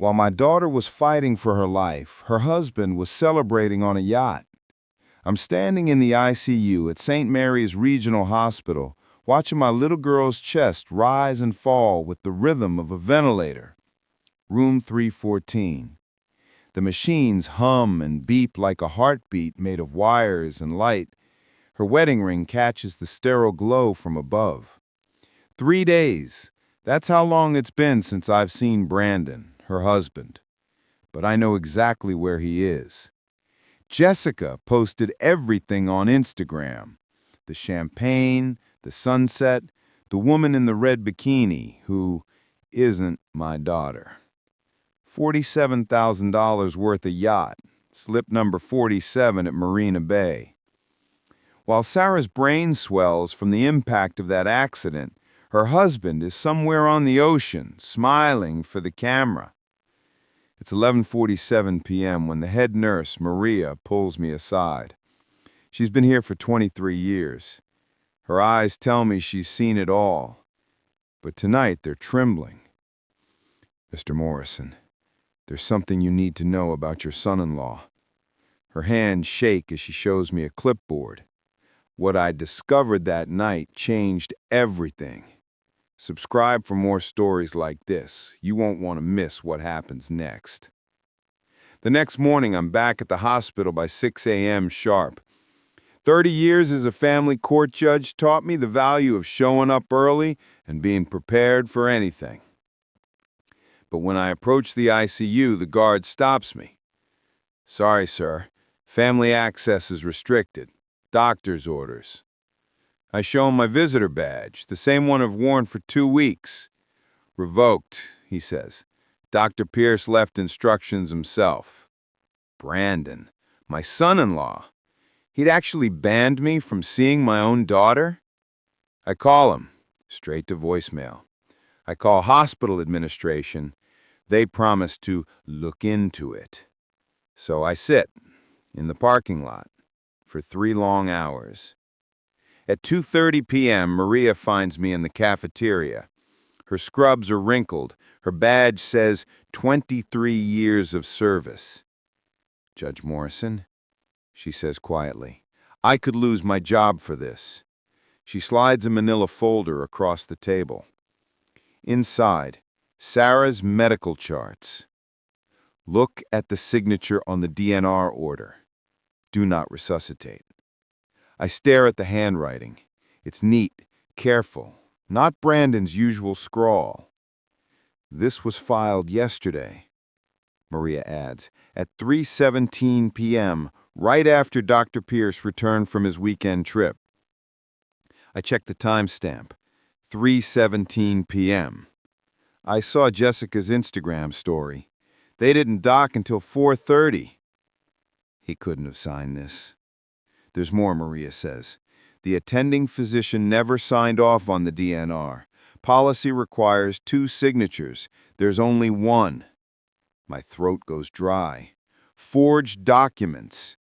While my daughter was fighting for her life, her husband was celebrating on a yacht. I'm standing in the ICU at St. Mary's Regional Hospital, watching my little girl's chest rise and fall with the rhythm of a ventilator. Room 314. The machines hum and beep like a heartbeat made of wires and light. Her wedding ring catches the sterile glow from above. 3 days. That's how long it's been since I've seen Brandon, her husband. But I know exactly where he is. Jessica posted everything on Instagram. The champagne, the sunset, the woman in the red bikini who isn't my daughter. $47,000 worth of yacht, slip number 47 at Marina Bay. While Sarah's brain swells from the impact of that accident, her husband is somewhere on the ocean, smiling for the camera. It's 11:47 p.m. when the head nurse, Maria, pulls me aside. She's been here for 23 years. Her eyes tell me she's seen it all. But tonight they're trembling. Mr. Morrison, there's something you need to know about your son-in-law. Her hands shake as she shows me a clipboard. What I discovered that night changed everything. Subscribe for more stories like this. You won't want to miss what happens next. The next morning, I'm back at the hospital by 6 a.m. sharp. 30 years as a family court judge taught me the value of showing up early and being prepared for anything. But when I approach the ICU, the guard stops me. Sorry, sir. Family access is restricted. Doctor's orders. I show him my visitor badge, the same one I've worn for 2 weeks. Revoked, he says. Dr. Pierce left instructions himself. Brandon, my son-in-law. He'd actually banned me from seeing my own daughter? I call him, straight to voicemail. I call hospital administration. They promise to look into it. So I sit in the parking lot for 3 long hours. At 2:30 p.m., Maria finds me in the cafeteria. Her scrubs are wrinkled. Her badge says 23 years of service. Judge Morrison, she says quietly, I could lose my job for this. She slides a manila folder across the table. Inside, Sarah's medical charts. Look at the signature on the DNR order. Do not resuscitate. I stare at the handwriting. It's neat, careful, not Brandon's usual scrawl. This was filed yesterday, Maria adds, at 3:17 p.m., right after Dr. Pierce returned from his weekend trip. I checked the timestamp, 3:17 p.m. I saw Jessica's Instagram story. They didn't dock until 4:30. He couldn't have signed this. There's more, Maria says. The attending physician never signed off on the DNR. Policy requires 2 signatures. There's only 1. My throat goes dry. Forged documents.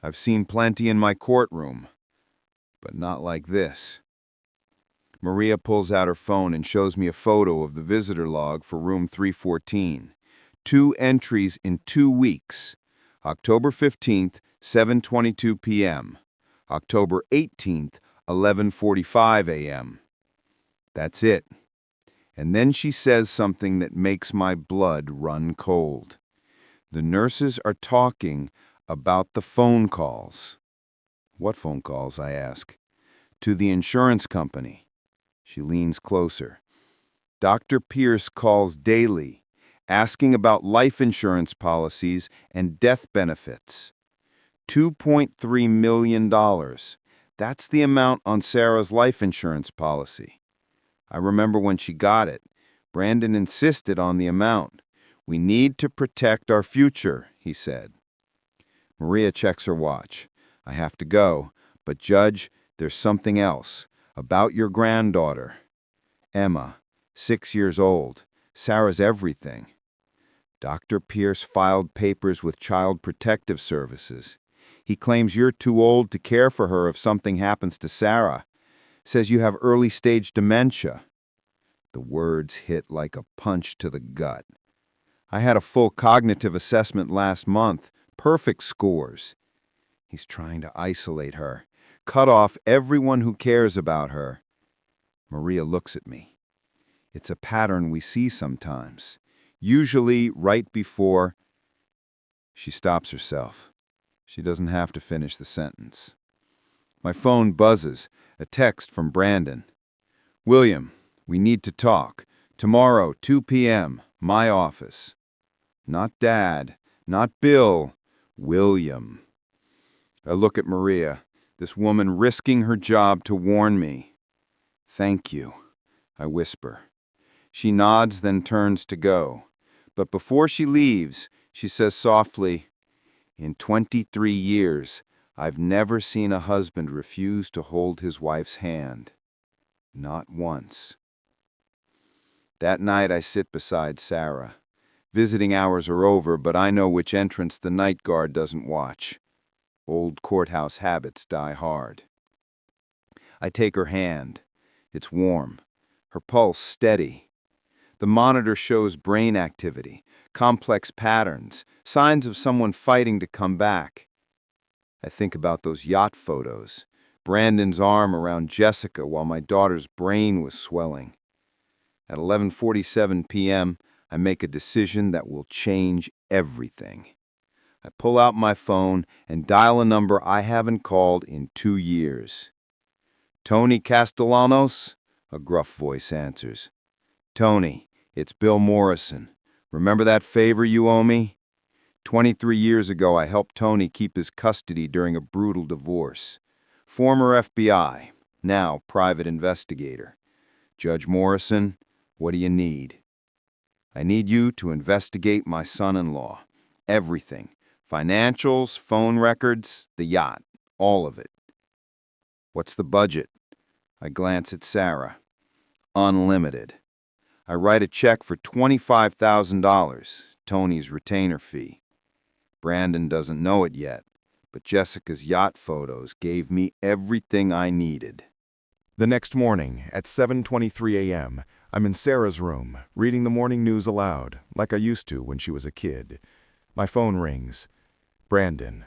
I've seen plenty in my courtroom, but not like this. Maria pulls out her phone and shows me a photo of the visitor log for room 314. 2 entries in 2 weeks. October 15th, 7:22 p.m. October 18th, 11:45 a.m. That's it. And then she says something that makes my blood run cold. The nurses are talking about the phone calls. What phone calls, I ask. To the insurance company. She leans closer. Dr. Pierce calls daily, asking about life insurance policies and death benefits. $2.3 million. That's the amount on Sarah's life insurance policy. I remember when she got it. Brandon insisted on the amount. We need to protect our future, he said. Maria checks her watch. I have to go, but Judge, there's something else. About your granddaughter. Emma, 6 years old. Sarah's everything. Dr. Pierce filed papers with Child Protective Services. He claims you're too old to care for her if something happens to Sarah. Says you have early-stage dementia. The words hit like a punch to the gut. I had a full cognitive assessment last month. Perfect scores. He's trying to isolate her, cut off everyone who cares about her. Maria looks at me. It's a pattern we see sometimes. Usually right before... She stops herself. She doesn't have to finish the sentence. My phone buzzes. A text from Brandon. William, we need to talk. Tomorrow, 2 p.m., my office. Not Dad, not Bill, William. I look at Maria, this woman risking her job to warn me. Thank you, I whisper. She nods, then turns to go. But before she leaves, she says softly, in 23 years, I've never seen a husband refuse to hold his wife's hand. Not once. That night I sit beside Sarah. Visiting hours are over, but I know which entrance the night guard doesn't watch. Old courthouse habits die hard. I take her hand. It's warm. Her pulse steady. The monitor shows brain activity, complex patterns, signs of someone fighting to come back. I think about those yacht photos, Brandon's arm around Jessica while my daughter's brain was swelling. At 11:47 p.m., I make a decision that will change everything. I pull out my phone and dial a number I haven't called in 2 years. Tony Castellanos? A gruff voice answers. Tony, it's Bill Morrison. Remember that favor you owe me? 23 years ago, I helped Tony keep his custody during a brutal divorce. Former FBI, now private investigator. Judge Morrison, what do you need? I need you to investigate my son-in-law. Everything. Financials, phone records, the yacht. All of it. What's the budget? I glance at Sarah. Unlimited. I write a check for $25,000, Tony's retainer fee. Brandon doesn't know it yet, but Jessica's yacht photos gave me everything I needed. The next morning, at 7:23 a.m., I'm in Sarah's room, reading the morning news aloud, like I used to when she was a kid. My phone rings. Brandon.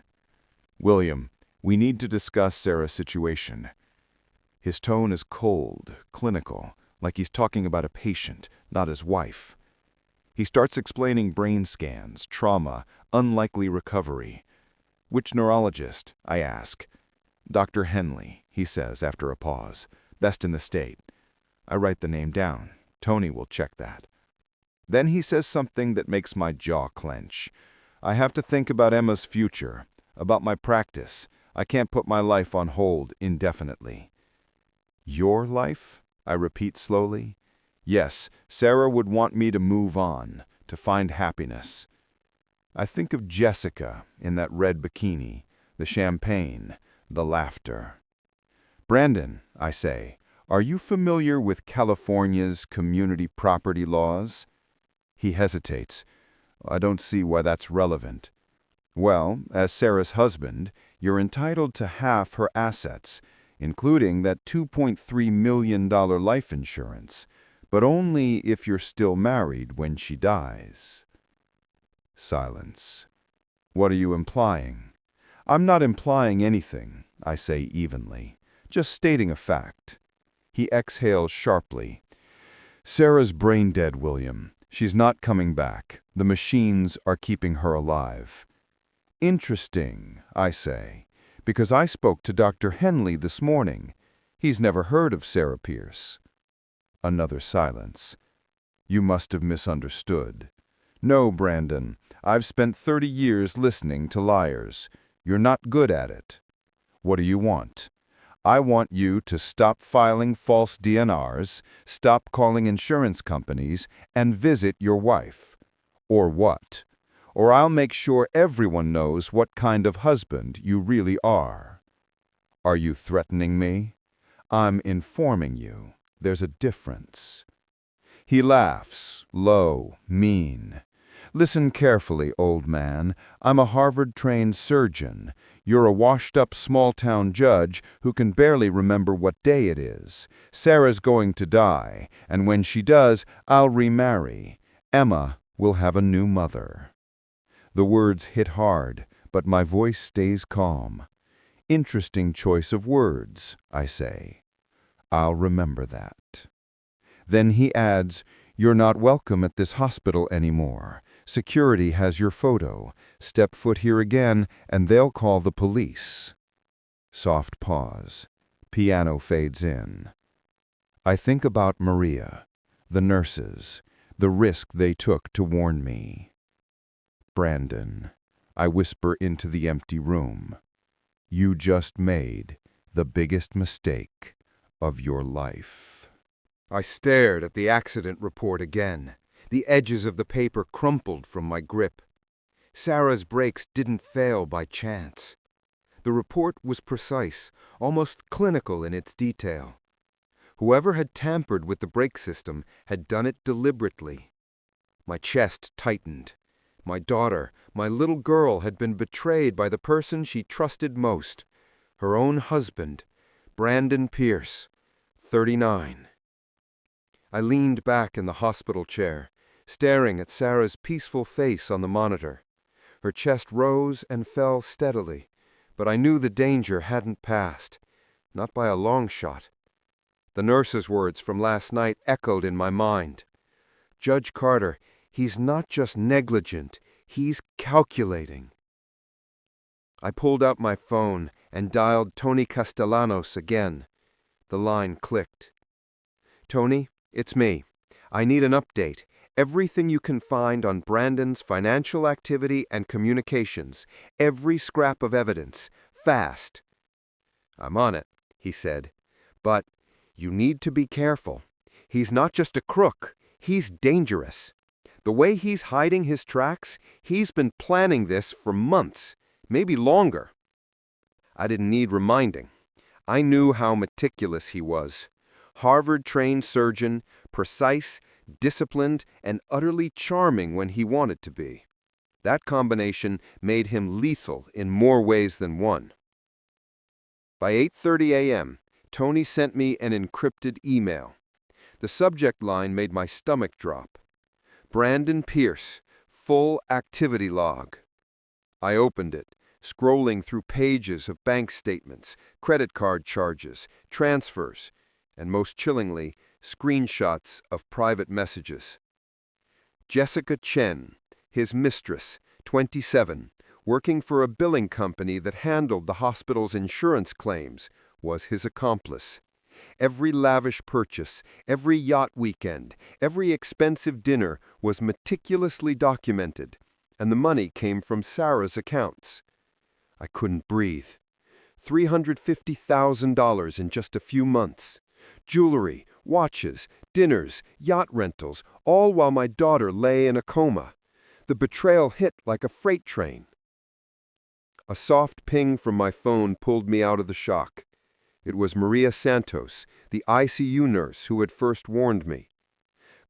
William, we need to discuss Sarah's situation. His tone is cold, clinical, like he's talking about a patient, not his wife. He starts explaining brain scans, trauma, unlikely recovery. Which neurologist? I ask. Dr. Henley, he says after a pause. Best in the state. I write the name down. Tony will check that. Then he says something that makes my jaw clench. I have to think about Emma's future, about my practice. I can't put my life on hold indefinitely. Your life? I repeat slowly. Yes, Sarah would want me to move on, to find happiness. I think of Jessica in that red bikini, the champagne, the laughter. Brandon, I say, are you familiar with California's community property laws? He hesitates. I don't see why that's relevant. Well, as Sarah's husband, you're entitled to half her assets, including that $2.3 million life insurance, but only if you're still married when she dies. Silence. What are you implying? I'm not implying anything, I say evenly, just stating a fact. He exhales sharply. Sarah's brain dead, William. She's not coming back. The machines are keeping her alive. Interesting, I say, because I spoke to Dr. Henley this morning. He's never heard of Sarah Pierce. Another silence. You must have misunderstood. No, Brandon, I've spent 30 years listening to liars. You're not good at it. What do you want? I want you to stop filing false DNRs, stop calling insurance companies, and visit your wife. Or what? Or I'll make sure everyone knows what kind of husband you really are. Are you threatening me? I'm informing you. There's a difference. He laughs, low, mean. Listen carefully, old man. I'm a Harvard-trained surgeon. You're a washed-up small-town judge who can barely remember what day it is. Sarah's going to die, and when she does, I'll remarry. Emma will have a new mother." The words hit hard, but my voice stays calm. "Interesting choice of words," I say. "I'll remember that." Then he adds, "You're not welcome at this hospital anymore. Security has your photo. Step foot here again, and they'll call the police." Soft pause. Piano fades in. I think about Maria, the nurses, the risk they took to warn me. "Brandon," I whisper into the empty room, "you just made the biggest mistake of your life." I stared at the accident report again. The edges of the paper crumpled from my grip. Sarah's brakes didn't fail by chance. The report was precise, almost clinical in its detail. Whoever had tampered with the brake system had done it deliberately. My chest tightened. My daughter, my little girl, had been betrayed by the person she trusted most, her own husband, Brandon Pierce, 39. I leaned back in the hospital chair, staring at Sarah's peaceful face on the monitor. Her chest rose and fell steadily, but I knew the danger hadn't passed, not by a long shot. The nurse's words from last night echoed in my mind. "Judge Carter, he's not just negligent, he's calculating." I pulled out my phone and dialed Tony Castellanos again. The line clicked. "Tony, it's me. I need an update. Everything you can find on Brandon's financial activity and communications. Every scrap of evidence. Fast." "I'm on it," he said. "But you need to be careful. He's not just a crook. He's dangerous. The way he's hiding his tracks, he's been planning this for months, maybe longer." I didn't need reminding. I knew how meticulous he was. Harvard-trained surgeon, precise, disciplined, and utterly charming when he wanted to be. That combination made him lethal in more ways than one. By 8:30 a.m., Tony sent me an encrypted email. The subject line made my stomach drop. "Brandon Pierce, full activity log." I opened it, scrolling through pages of bank statements, credit card charges, transfers, and most chillingly, screenshots of private messages. Jessica Chen, his mistress, 27, working for a billing company that handled the hospital's insurance claims, was his accomplice. Every lavish purchase, every yacht weekend, every expensive dinner was meticulously documented, and the money came from Sarah's accounts. I couldn't breathe. $350,000 in just a few months. Jewelry, watches, dinners, yacht rentals, all while my daughter lay in a coma. The betrayal hit like a freight train. A soft ping from my phone pulled me out of the shock. It was Maria Santos, the ICU nurse who had first warned me.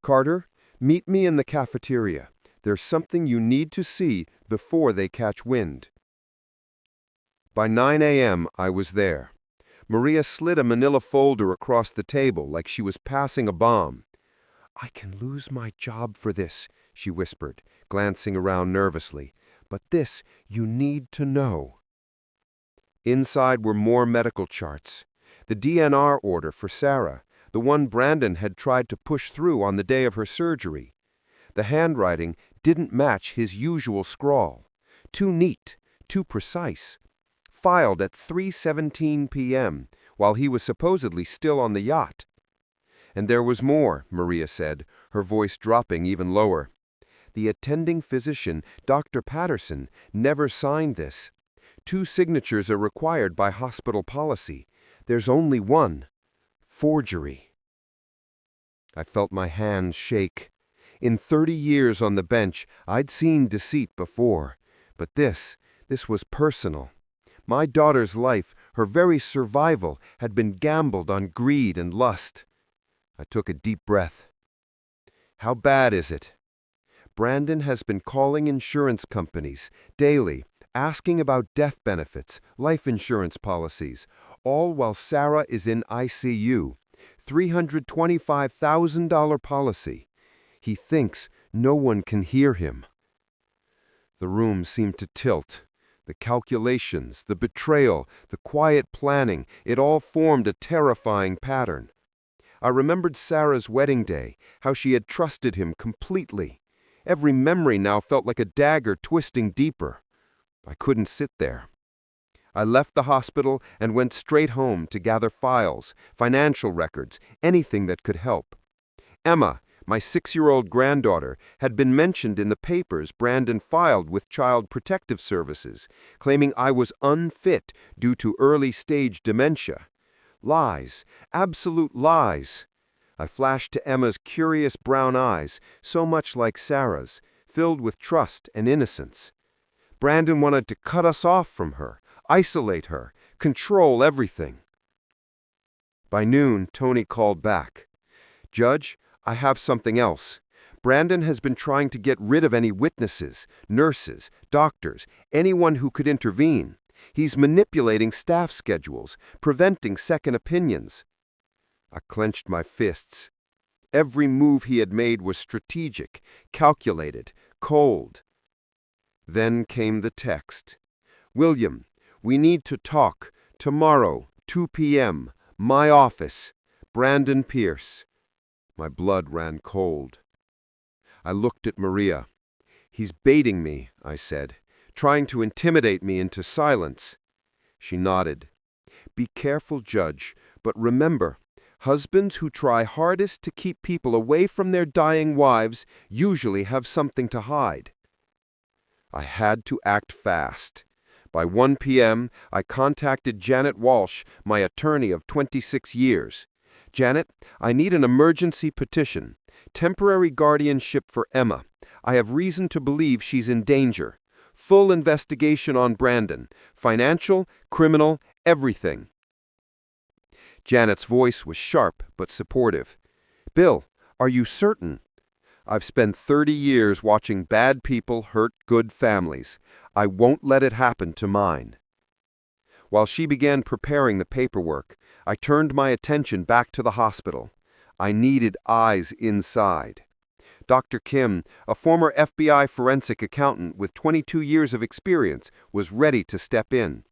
"Carter, meet me in the cafeteria. There's something you need to see before they catch wind." By 9 a.m., I was there. Maria slid a manila folder across the table like she was passing a bomb. "I can lose my job for this," she whispered, glancing around nervously. "But this you need to know." Inside were more medical charts. The DNR order for Sarah, the one Brandon had tried to push through on the day of her surgery. The handwriting didn't match his usual scrawl. Too neat, too precise. Filed at 3:17 p.m., while he was supposedly still on the yacht. And there was more, Maria said, her voice dropping even lower. The attending physician, Dr. Patterson, never signed this. 2 signatures are required by hospital policy. There's only one. Forgery. I felt my hands shake. In 30 years on the bench, I'd seen deceit before. But this was personal. My daughter's life, her very survival, had been gambled on greed and lust. I took a deep breath. "How bad is it?" "Brandon has been calling insurance companies daily, asking about death benefits, life insurance policies, all while Sarah is in ICU. $325,000 policy. He thinks No one can hear him. The room seemed to tilt. The calculations, the betrayal, the quiet planning, it all formed a terrifying pattern. I remembered Sarah's wedding day, how she had trusted him completely. Every memory now felt like a dagger twisting deeper. I couldn't sit there. I left the hospital and went straight home to gather files, financial records, anything that could help. Emma, my 6-year-old granddaughter, had been mentioned in the papers Brandon filed with Child Protective Services, claiming I was unfit due to early-stage dementia. Lies, absolute lies. I flashed to Emma's curious brown eyes, so much like Sarah's, filled with trust and innocence. Brandon wanted to cut us off from her, isolate her, control everything. By noon, Tony called back. "Judge, I have something else. Brandon has been trying to get rid of any witnesses, nurses, doctors, anyone who could intervene. He's manipulating staff schedules, preventing second opinions." I clenched my fists. Every move he had made was strategic, calculated, cold. Then came the text. "William, we need to talk. Tomorrow, 2 p.m., my office. Brandon Pierce." My blood ran cold. I looked at Maria. "He's baiting me," I said, "trying to intimidate me into silence." She nodded. "Be careful, Judge, but remember, husbands who try hardest to keep people away from their dying wives usually have something to hide." I had to act fast. By 1 p.m., I contacted Janet Walsh, my attorney of 26 years. "Janet, I need an emergency petition. Temporary guardianship for Emma. I have reason to believe she's in danger. Full investigation on Brandon. Financial, criminal, everything." Janet's voice was sharp but supportive. "Bill, are you certain?" "I've spent 30 years watching bad people hurt good families. I won't let it happen to mine." While she began preparing the paperwork, I turned my attention back to the hospital. I needed eyes inside. Dr. Kim, a former FBI forensic accountant with 22 years of experience, was ready to step in.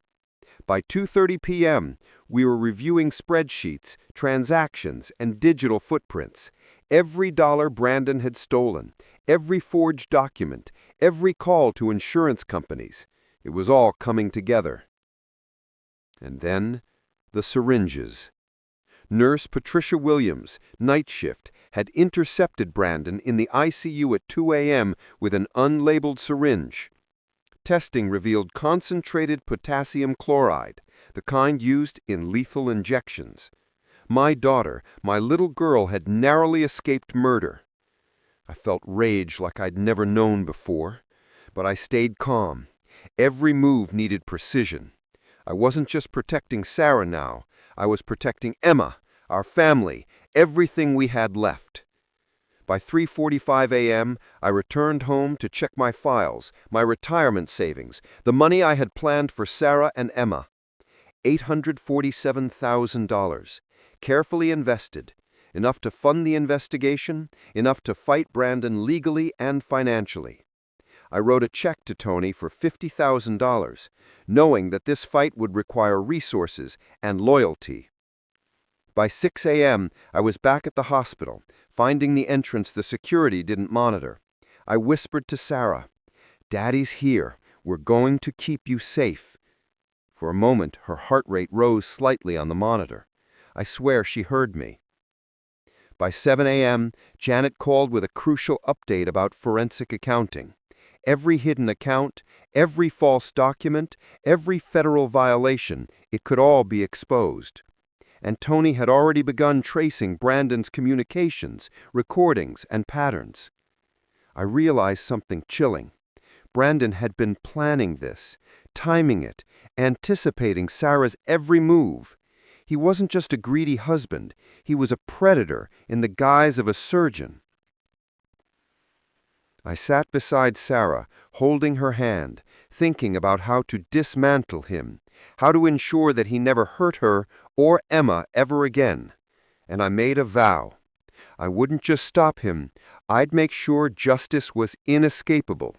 By 2:30 p.m., we were reviewing spreadsheets, transactions, and digital footprints. Every dollar Brandon had stolen, every forged document, every call to insurance companies. It was all coming together. And then, the syringes. Nurse Patricia Williams, night shift, had intercepted Brandon in the ICU at 2 a.m. with an unlabeled syringe. Testing revealed concentrated potassium chloride, the kind used in lethal injections. My daughter, my little girl, had narrowly escaped murder. I felt rage like I'd never known before, but I stayed calm. Every move needed precision. I wasn't just protecting Sarah now. I was protecting Emma, our family, everything we had left. By 3:45 a.m., I returned home to check my files, my retirement savings, the money I had planned for Sarah and Emma. $847,000, carefully invested, enough to fund the investigation, enough to fight Brandon legally and financially. I wrote a check to Tony for $50,000, knowing that this fight would require resources and loyalty. By 6 a.m., I was back at the hospital, finding the entrance the security didn't monitor. I whispered to Sarah, "Daddy's here. We're going to keep you safe." For a moment, her heart rate rose slightly on the monitor. I swear she heard me. By 7 a.m., Janet called with a crucial update about forensic accounting. Every hidden account, every false document, every federal violation, it could all be exposed. And Tony had already begun tracing Brandon's communications, recordings, and patterns. I realized something chilling. Brandon had been planning this, timing it, anticipating Sarah's every move. He wasn't just a greedy husband, he was a predator in the guise of a surgeon. I sat beside Sarah, holding her hand, thinking about how to dismantle him, how to ensure that he never hurt her or Emma ever again. And I made a vow. I wouldn't just stop him, I'd make sure justice was inescapable.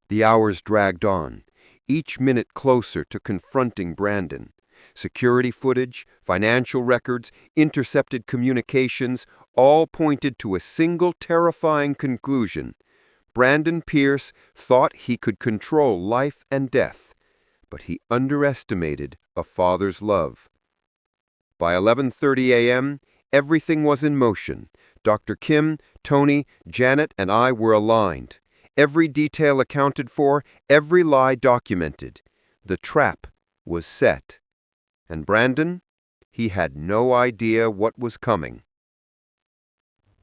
The hours dragged on, each minute closer to confronting Brandon. Security footage, financial records, intercepted communications, all pointed to a single terrifying conclusion. Brandon Pierce thought he could control life and death, but he underestimated a father's love. By 11:30 a.m., everything was in motion. Dr. Kim, Tony, Janet, and I were aligned. Every detail accounted for, every lie documented. The trap was set. And Brandon? He had no idea what was coming.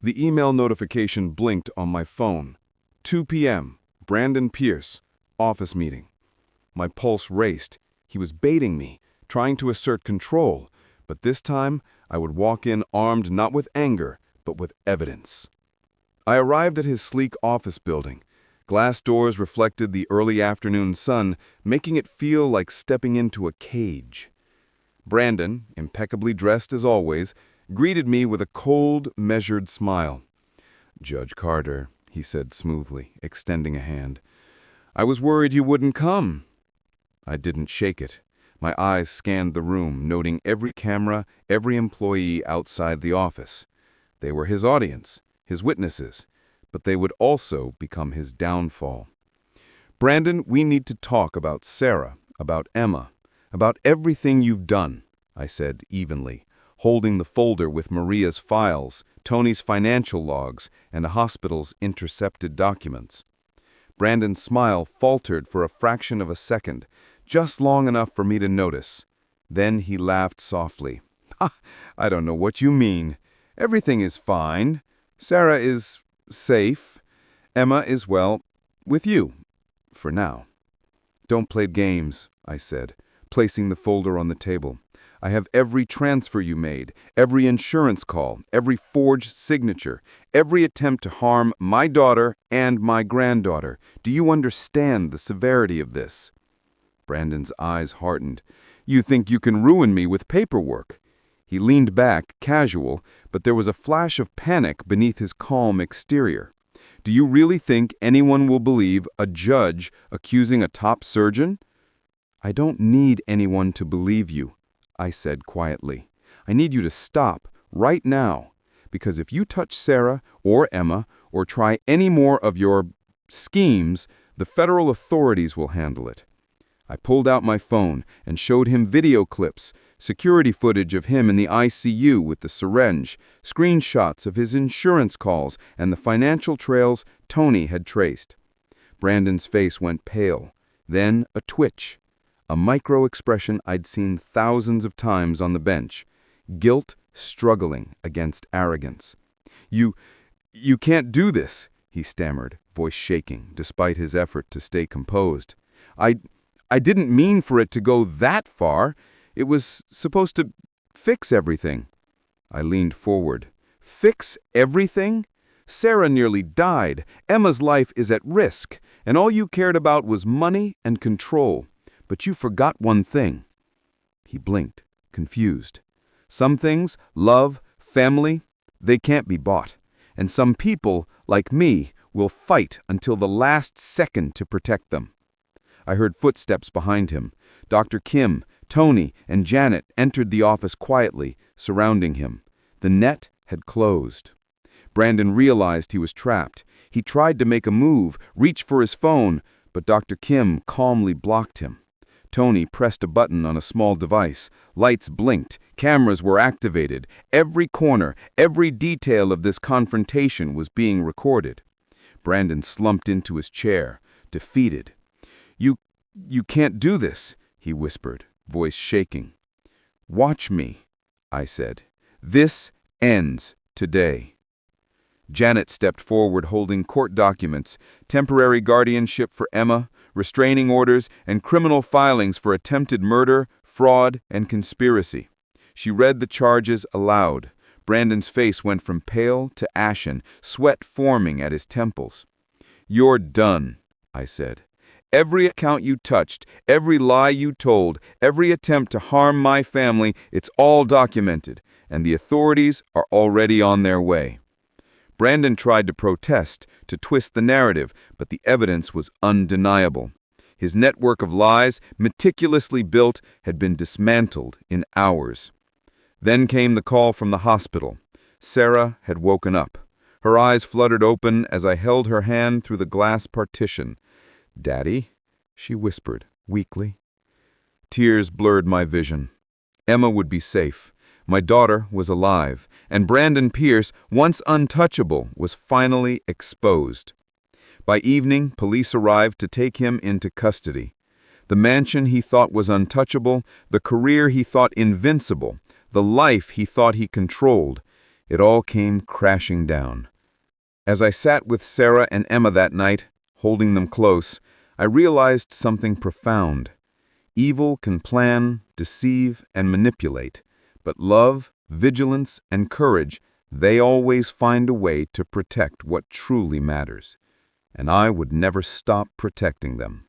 The email notification blinked on my phone. 2 p.m., Brandon Pierce, office meeting. My pulse raced. He was baiting me, trying to assert control, but this time I would walk in armed not with anger, but with evidence. I arrived at his sleek office building. Glass doors reflected the early afternoon sun, making it feel like stepping into a cage. Brandon, impeccably dressed as always, greeted me with a cold, measured smile. "Judge Carter," he said smoothly, extending a hand. "I was worried you wouldn't come." I didn't shake it. My eyes scanned the room, noting every camera, every employee outside the office. They were his audience, his witnesses, but they would also become his downfall. "Brandon, we need to talk about Sarah, about Emma, about everything you've done," I said evenly, holding the folder with Maria's files, Tony's financial logs, and the hospital's intercepted documents. Brandon's smile faltered for a fraction of a second, just long enough for me to notice. Then he laughed softly. "I don't know what you mean. Everything is fine. Sarah is safe. Emma is, well, with you, for now." "Don't play games," I said, placing the folder on the table. "I have every transfer you made, every insurance call, every forged signature, every attempt to harm my daughter and my granddaughter. Do you understand the severity of this?" Brandon's eyes hardened. "You think you can ruin me with paperwork?" He leaned back, casual, but there was a flash of panic beneath his calm exterior. "Do you really think anyone will believe a judge accusing a top surgeon?" "I don't need anyone to believe you," I said quietly. "I need you to stop, right now, because if you touch Sarah or Emma or try any more of your schemes, the federal authorities will handle it." I pulled out my phone and showed him video clips, security footage of him in the ICU with the syringe, screenshots of his insurance calls, and the financial trails Tony had traced. Brandon's face went pale, then a twitch, a micro-expression I'd seen thousands of times on the bench, guilt struggling against arrogance. You can't do this," he stammered, voice shaking, despite his effort to stay composed. I didn't mean for it to go that far. It was supposed to fix everything." I leaned forward. "Fix everything? Sarah nearly died. Emma's life is at risk, and all you cared about was money and control. But you forgot one thing." He blinked, confused. "Some things, love, family, they can't be bought. And some people, like me, will fight until the last second to protect them." I heard footsteps behind him. Dr. Kim, Tony, and Janet entered the office quietly, surrounding him. The net had closed. Brandon realized he was trapped. He tried to make a move, reach for his phone, but Dr. Kim calmly blocked him. Tony pressed a button on a small device. Lights blinked. Cameras were activated. Every corner, every detail of this confrontation was being recorded. Brandon slumped into his chair, defeated. You can't do this," he whispered, voice shaking. "Watch me," I said. "This ends today." Janet stepped forward holding court documents, temporary guardianship for Emma, restraining orders, and criminal filings for attempted murder, fraud, and conspiracy. She read the charges aloud. Brandon's face went from pale to ashen, sweat forming at his temples. "You're done," I said. "Every account you touched, every lie you told, every attempt to harm my family, it's all documented, and the authorities are already on their way." Brandon tried to protest, to twist the narrative, but the evidence was undeniable. His network of lies, meticulously built, had been dismantled in hours. Then came the call from the hospital. Sarah had woken up. Her eyes fluttered open as I held her hand through the glass partition. "Daddy?" she whispered, weakly. Tears blurred my vision. Emma would be safe. My daughter was alive, and Brandon Pierce, once untouchable, was finally exposed. By evening, police arrived to take him into custody. The mansion he thought was untouchable, the career he thought invincible, the life he thought he controlled, it all came crashing down. As I sat with Sarah and Emma that night, holding them close, I realized something profound. Evil can plan, deceive, and manipulate, but love, vigilance, and courage, they always find a way to protect what truly matters. And I would never stop protecting them.